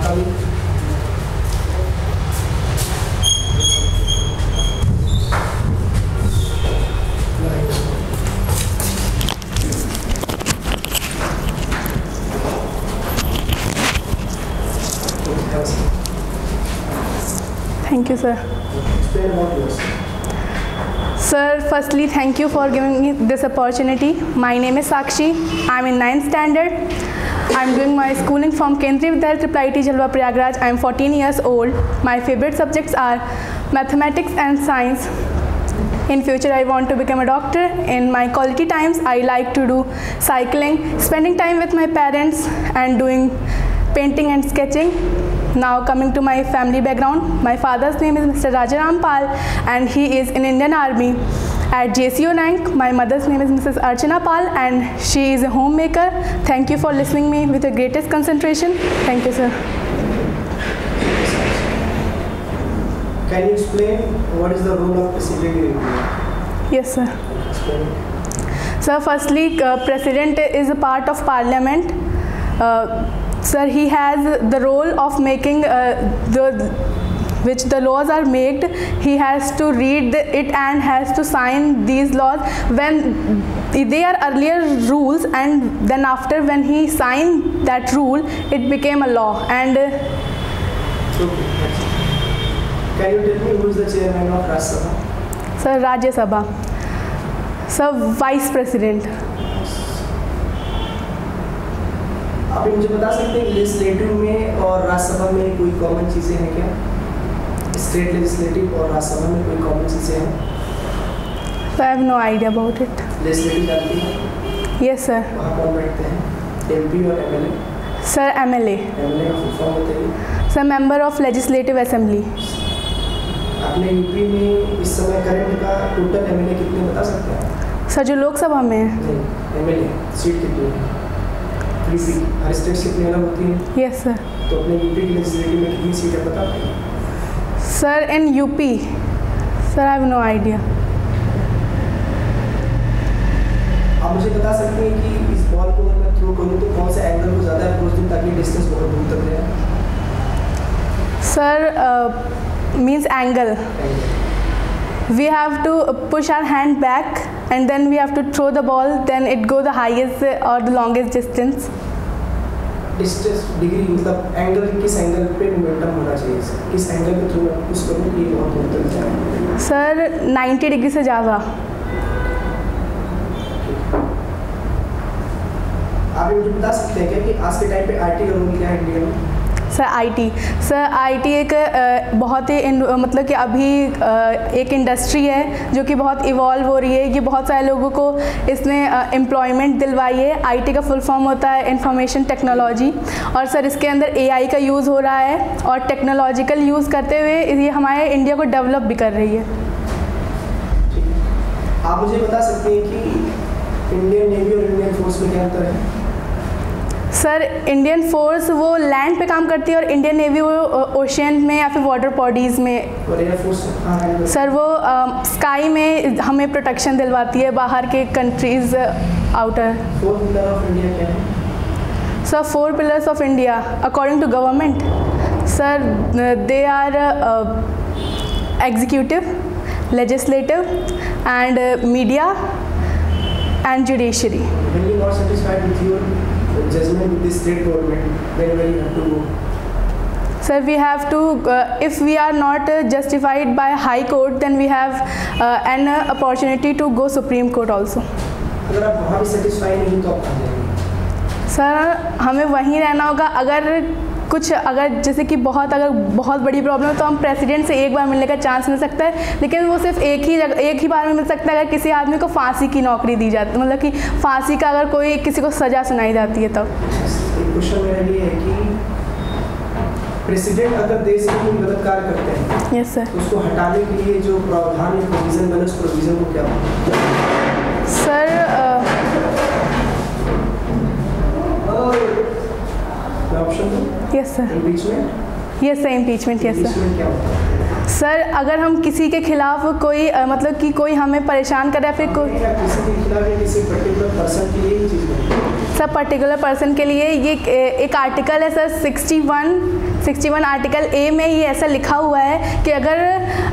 Thank you, sir. Sir, firstly, thank you for giving me this opportunity. My name is Sakshi. I'm in 9th standard. I'm doing my schooling from Kendriya Vidyalaya Tripli IT Jhalwa Prayagraj. I'm 14 years old. My favorite subjects are mathematics and science. In future, I want to become a doctor. In my quality times, I like to do cycling, spending time with my parents, and doing painting and sketching. Now coming to my family background, my father's name is Mr. Rajaram Pal and he is in Indian Army at JCO rank. My mother's name is Mrs. Archana Pal and she is a homemaker. Thank you for listening me with the greatest concentration. Thank you, sir. Can you explain what is the role of president in India? Yes, sir. Explain. Sir, firstly, president is a part of parliament. Sir, he has the role of making which the laws are made. He has to read it and has to sign these laws when they are earlier rules, and then after when he signed that rule, it became a law. And can you tell me who is the chairman of Rajya Sabha? Sir, Rajya Sabha. Sir, vice president. आप मुझे बता सकते हैं legislative में और राज्यसभा में कोई common चीज़ें हैं क्या? स्टेट लेजिस्लेटिव और राज्यसभा में कोई कॉमन चीज़ें हैं? So I have no idea about it. Legislative जानती हैं? Yes, sir. वहाँ कौन बैठते हैं? MP और MLA? Sir, MLA. MLA का फुल फॉर्म बताइए। Sir, member of Legislative Assembly. आपने यूपी में इस समय करंट का टोटल MLA कितने बता सकते हैं? Sir, जो लोकसभा में है? नहीं, MLA सीट कितनी है? हर स्टेट से कितनी अलग होती है? Yes, sir. तो अपने यूपी की लेजिस्लेटिव में कितनी सीटें बता पाएंगे? Sir, in UP, sir, I have no idea. आप मुझे बता सकते हैं कि इस बॉल को अगर मैं थ्रो करूँ तो कौन से एंगल को ज़्यादा अप्रोच दूँ ताकि डिस्टेंस बहुत दूर तक जाए? Sir, means angle. We have to push our hand back and then we have to throw the ball, then it go the highest or the longest distance. Distance degree मतलब angle, किस angle पे momentum होना चाहिए sir? किस angle पे throw push करूँ कि ये बहुत दूर तक जाए? Sir, 90 डिग्री से ज़्यादा. आप मुझे बता सकते हैं क्या कि आज के टाइम पे IT का रोल क्या है इंडिया में? सर, IT एक बहुत ही मतलब कि अभी एक इंडस्ट्री है जो कि बहुत इवॉल्व हो रही है. ये बहुत सारे लोगों को इसने एम्प्लॉयमेंट दिलवाई है. IT का फुल फॉर्म होता है इंफॉर्मेशन टेक्नोलॉजी, और सर इसके अंदर AI का यूज़ हो रहा है और टेक्नोलॉजिकल यूज़ करते हुए ये हमारे इंडिया को डेवलप भी कर रही है. आप मुझे बता सकते हैं कि इंडियन नेवी और इंडियन फोर्स में क्या अंतर है? सर, इंडियन फोर्स वो लैंड पे काम करती है और इंडियन नेवी वो ओशियन में या फिर वाटर बॉडीज़ में. और एयर फोर्स सर वो स्काई में हमें प्रोटेक्शन दिलवाती है बाहर के countries outer. 4 pillar of India क्या है? Sir, 4 pillars of India according to government, sir they are executive, legislative and media and judiciary. When you are satisfied with your judgment with the state government, then where you have to go? Sir, we have to, if we are not justified by High Court, then we have an opportunity to go Supreme Court also. अगर आप वहाँ भी satisfied नहीं तो आप कहाँ जाएंगे? Sir, हमें वहीं रहना होगा. अगर जैसे कि अगर बहुत बड़ी प्रॉब्लम है तो हम प्रेसिडेंट से एक बार मिलने का चांस मिल सकता है, लेकिन वो सिर्फ एक ही बार में मिल सकता है अगर किसी आदमी को फांसी की नौकरी दी जाती, मतलब कि फांसी का अगर कोई किसी को सज़ा सुनाई जाती है तब. एक क्वेश्चन मेरा ये है कि प्रेसिडेंट अगर देश के लिए गलत कार्य करते हैं, यस सर, तो उसको हटाने के लिए जो प्रावधान या प्रोविजन बने उस प्रोविजन को क्या बोलते हैं? सर ऑप्शन दो. Yes sir. Impeachment. Yes sir, impeachment. Yes sir. क्या होता है? सर, अगर हम किसी के खिलाफ कोई मतलब कि कोई हमें परेशान करे या फिर कोई किसी के खिलाफ या किसी पर्टिकुलर पर्सन के लिए ही चीज़ सर पर्टिकुलर पर्सन के लिए ये एक आर्टिकल है सर 61 आर्टिकल ए में ये ऐसा लिखा हुआ है कि अगर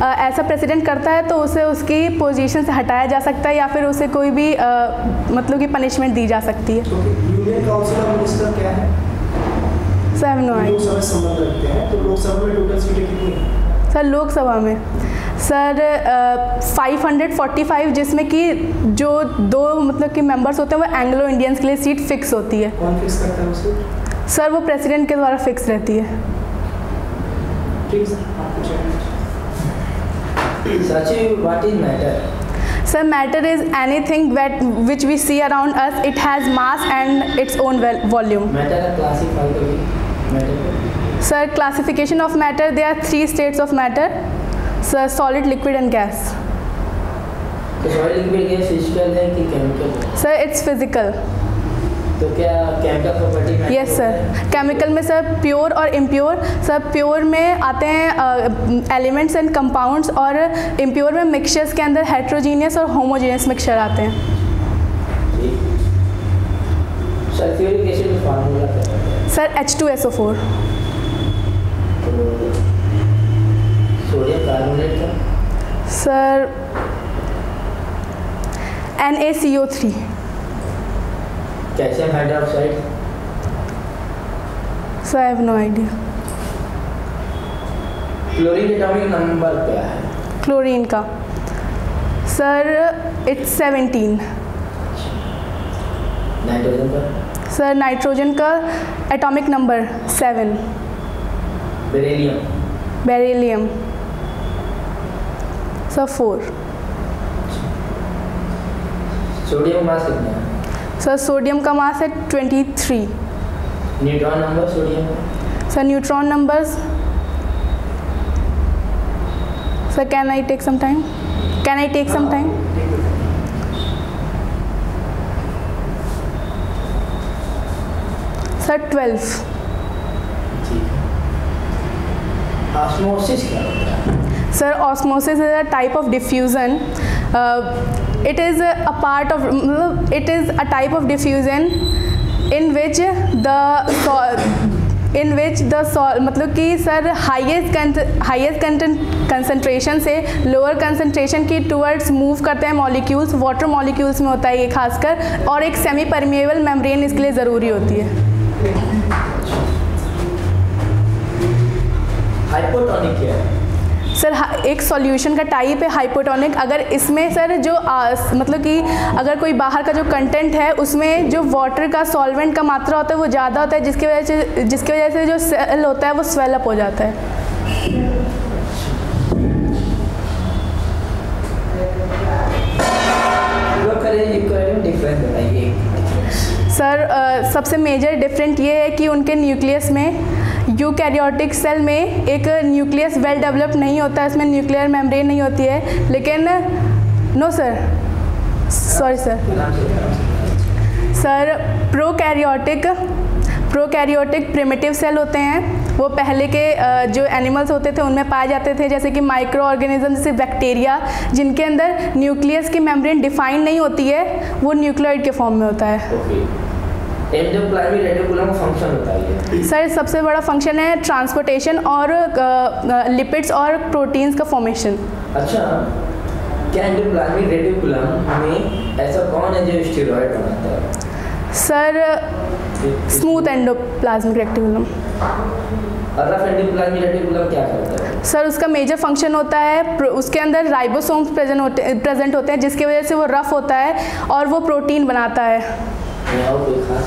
ऐसा प्रेसिडेंट करता है तो उसे उसकी पोजीशन से हटाया जा सकता है या फिर उसे कोई भी मतलब कि पनिशमेंट दी जा सकती है। यूनियन काउंसिल ऑफ मिनिस्टर क्या है? Sir I have no idea. Lok Sabha से संबंध रखते हैं, तो लोकसभा में टोटल सीटें कितनी हैं? सर लोकसभा में सर 545, जिसमें कि जो 2 मतलब कि मेंबर्स होते हैं वो एंग्लो इंडियंस के लिए सीट फिक्स होती है। कौन फिक्स करता है वो सीट? सर वो प्रेसिडेंट के द्वारा फिक्स रहती है। ठीक सर, आप पूछें। Sachi, what is matter? Sir, matter is anything which we see around us. It has mass and its own volume. Matter are classified to be matter. Sir, classification of matter, there are 3 states of matter. Sir, solid, liquid and gas. तो solid liquid gas physical है कि chemical? Sir, it's physical. तो क्या chemical property matter? Yes sir. Chemical में sir pure और impure. Sir pure में आते हैं एलिमेंट्स एंड कंपाउंड्स और इम्प्योर में मिक्सचर्स के अंदर हेट्रोजीनियस और होमोजीनियस मिक्सचर आते हैं। सल्फ्यूरिक एसिड का फार्मूला क्या है? Sir H2SO4। सोडियम कार्बोनेट का? Sir NaCO3। Calcium hydroxide? Sir I have no idea. Chlorine atomic number क्या है? क्लोरीन का सर इट्स 17। नाइट्रोजन का? सर नाइट्रोजन का atomic number 7। Beryllium? Beryllium sir 4। Sodium mass कितना है? सर सोडियम का mass है 23। न्यूट्रॉन नंबर सोडियम का? Sir neutron numbers sir can I take some time? Sir 12। ठीक है। ऑस्मोसिस क्या होता है? Sir, osmosis is a type of diffusion. It is a type of diffusion in which मतलब कि सर हाईएस्ट कंसंट्रेशन से lower concentration की towards move करते हैं मॉलिक्यूल्स। वाटर मॉलिक्यूल्स में होता है ये खासकर, और एक सेमी परमिएबल मेम्ब्रेन इसके लिए ज़रूरी होती है। हाइपोटोनिक क्या है? सर एक सॉल्यूशन का टाइप है हाइपोटोनिक। अगर इसमें सर जो मतलब कि अगर कोई बाहर का जो कंटेंट है उसमें जो वाटर का सॉल्वेंट का मात्रा होता है वो ज़्यादा होता है, जिसकी वजह से जो सेल होता है वो स्वेल अप हो जाता है। सर सबसे मेजर डिफरेंट ये है कि उनके न्यूक्लियस में यूकैरियोटिक सेल में एक न्यूक्लियस वेल डेवलप्ड नहीं होता है, इसमें न्यूक्लियर मेम्ब्रेन नहीं होती है। लेकिन no sir, sorry sir prokaryotic primitive cell होते हैं, वो पहले के जो एनिमल्स होते थे उनमें पाए जाते थे, जैसे कि माइक्रो ऑर्गेनिज्म जैसे बैक्टीरिया, जिनके अंदर न्यूक्लियस की मेम्ब्रेन डिफाइन नहीं होती है, वो न्यूक्लियोइड के फॉर्म में होता है। एंडोप्लाज्मिक रेटिकुलम का फंक्शन होता है? सर सबसे बड़ा फंक्शन है ट्रांसपोर्टेशन और लिपिड्स और प्रोटीन्स का फॉर्मेशन। अच्छा, क्या एंडोप्लाज्मिक रेटिकुलम में ऐसा कौन है जो स्टेरॉइड बनाता है? Sir smooth endoplasmic reticulum. और रफ एंडोप्लाज्मिक रेटिकुलम क्या करता है? सर उसका मेजर फंक्शन होता है, उसके अंदर राइबोसोम्स प्रेजेंट होते हैं, जिसकी वजह से वो रफ होता है और वो प्रोटीन बनाता है। कोई खास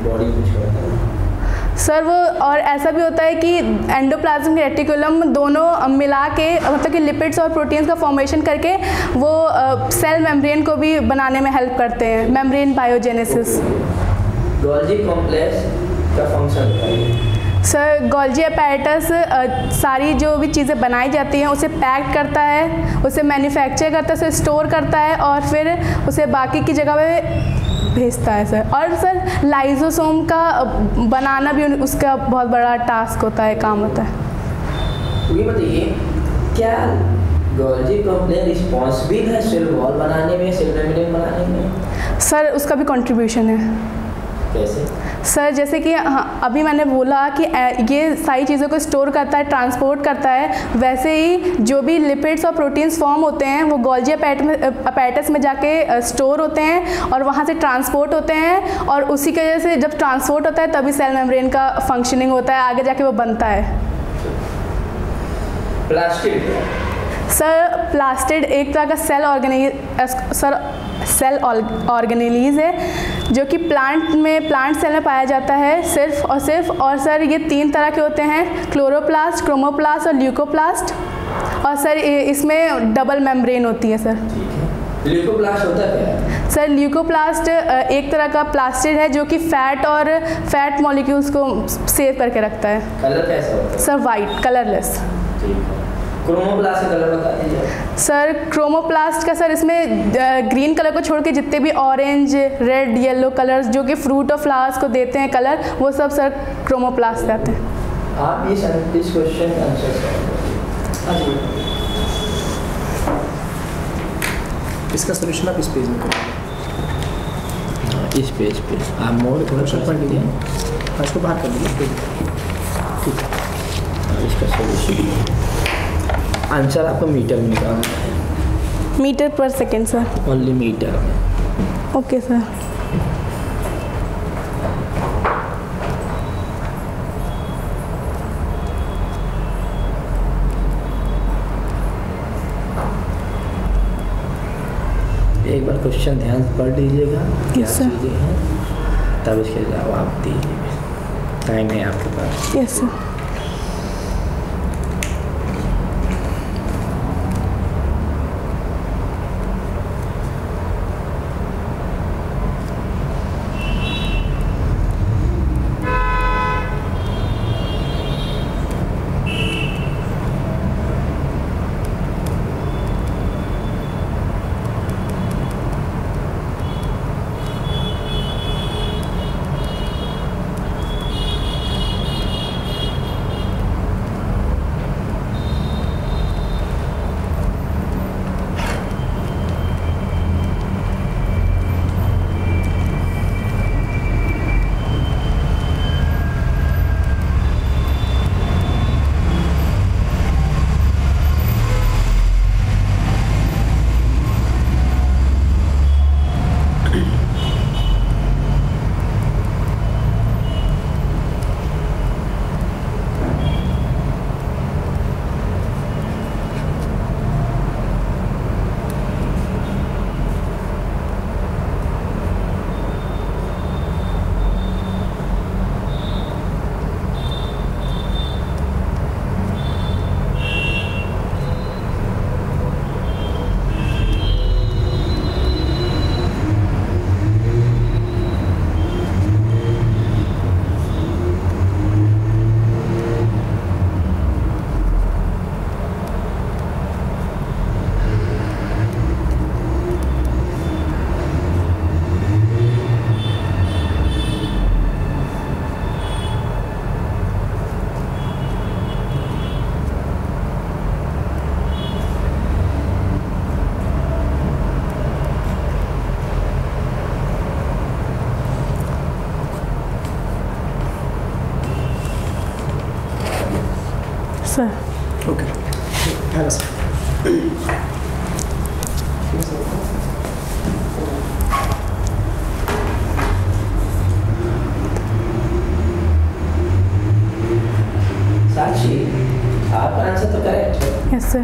बॉडी कुछ होता है? सर वो और ऐसा भी होता है कि एंडोप्लाज्मिक रेटिकुलम दोनों मिला के मतलब कि लिपिड्स और प्रोटीन्स का फॉर्मेशन करके वो सेल मेम्ब्रेन को भी बनाने में हेल्प करते हैं, मेम्ब्रेन बायोजेनेसिस। गोल्जी कॉम्प्लेक्स का फंक्शन बताइए। सर गोल्जी अपैरेटस सारी जो भी चीज़ें बनाई जाती हैं उसे पैक करता है, उसे मैन्युफैक्चर करता है, उसे स्टोर करता है और फिर उसे बाकी की जगह पे भेजता है सर। और सर लाइजोसोम का बनाना भी उसका बहुत बड़ा टास्क होता है, काम होता है। ये बताइए, क्या गोल्जी कॉम्प्लेक्स रिस्पॉन्सिबल है सेल वॉल बनाने में, सेल मेम्ब्रेन बनाने में? सर उसका भी कंट्रीब्यूशन है। कैसे? सर जैसे कि अभी मैंने बोला कि ये सारी चीज़ों को स्टोर करता है, ट्रांसपोर्ट करता है, वैसे ही जो भी लिपिड्स और प्रोटीन्स फॉर्म होते हैं वो गोल्जी अपैरेटस में जाके स्टोर होते हैं और वहाँ से ट्रांसपोर्ट होते हैं, और उसी की वजह से जब ट्रांसपोर्ट होता है तभी सेल मेम्ब्रेन का फंक्शनिंग होता है, आगे जाके वो बनता है। प्लास्टिड? सर प्लास्टिड एक तरह का सेल ऑर्गेनेलीज है जो कि प्लांट सेल में पाया जाता है सिर्फ और सिर्फ। और सर ये 3 तरह के होते हैं, क्लोरोप्लास्ट, क्रोमोप्लास्ट और ल्यूकोप्लास्ट। और सर इसमें डबल मेम्ब्रेन होती है सर। ल्यूकोप्लास्ट होता क्या है? सर ल्यूकोप्लास्ट एक तरह का प्लास्टिड है जो कि फैट मॉलिक्यूल्स को सेव करके रखता है। कलर कैसा होता है? Sir white, colourless. ठीक है। क्रोमोप्लास्ट का कलर बता दीजिए। सर क्रोमोप्लास्ट का सर इसमें ग्रीन कलर को छोड़ के जितने भी ऑरेंज, रेड, येलो कलर्स जो कि फ्रूट और फ्लावर्स को देते हैं कलर, वो सब सर क्रोमोप्लास्ट आते हैं। आप इस क्वेश्चन का आंसर इसका सॉल्यूशन आप इस पेज में करें। इस पेज पे आप मोड़ थोड़ा सा पढ़ लीजिए, इसको बाहर कर दीजिए। ठीक है, इसका सॉल्यूशन आंसर आपको मीटर में निकालना है। मीटर पर सेकेंड सर? ओनली मीटर में। Okay sir. एक बार क्वेश्चन ध्यान से पढ़ लीजिएगा क्या Yes, sir. चीज़ें हैं, तब इसके जवाब दीजिए। टाइम है आपके पास। Yes sir. सर। ओके, हाँ सर। साक्षी, आपका आंसर तो करेक्ट है। Yes sir.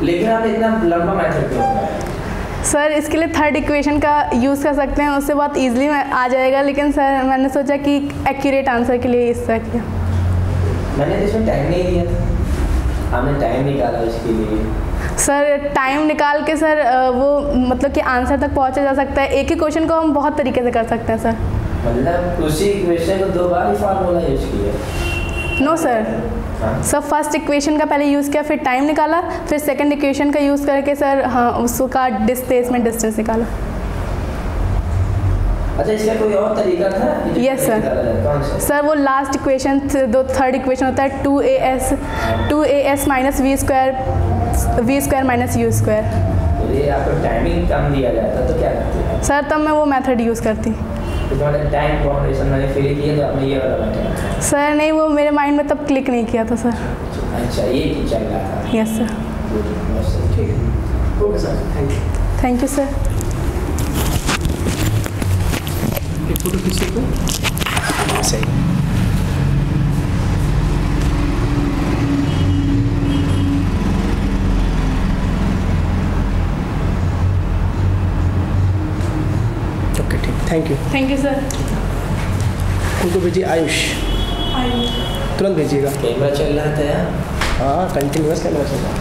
लेकिन आपने इतना लंबा मेथड क्यों अपनाया? सर इसके लिए थर्ड इक्वेशन का यूज़ कर सकते हैं, उससे बहुत ईजिली आ जाएगा, लेकिन सर मैंने सोचा कि एक्यूरेट आंसर के लिए इस तरह किया। मैंने इसमें टाइम नहीं दिया था, आपने टाइम निकाला उसके लिए। सर टाइम निकाल के सर वो मतलब कि आंसर तक पहुंचा जा सकता है। एक ही क्वेश्चन को हम बहुत तरीके से कर सकते हैं सर। मतलब उसी इक्वेशन को 2 बार ही फार्मूला यूज किया? No sir. Sir first equation का पहले यूज़ किया, फिर टाइम निकाला, फिर सेकंड इक्वेशन का यूज़ करके सर हाँ उसका डिस्प्लेसमेंट डिस्टेंस निकाला। अच्छा, इसका कोई और तरीका था? Yes sir. कौन सा? सर वो लास्ट इक्वेशन दो थर्ड इक्वेशन होता है 2as minus v square minus u square. ये आपको टाइमिंग कम दिया जाता तो क्या करते हैं? सर तब मैं वो मेथड यूज़ करती। तो तुम्हारे टाइम कॉम्पिटिशन मैंने फील किया तो आपने ये वाला बैठा। सर नहीं, वो मेरे माइंड में तब क्लिक नहीं किया था सर। अच्छा ये चीज चल रहा था। Yes sir. ठीक है, okay sir, thank you. Thank you sir. एक फोटो खींच सकते हो? सही। ओके ठीक, thank you. Thank you sir. उनको भेजिए आयुष, तुरंत भेजिएगा। कैमरा चल रहा था यार। हाँ कंटिन्यूअस कैमरा चल रहा है।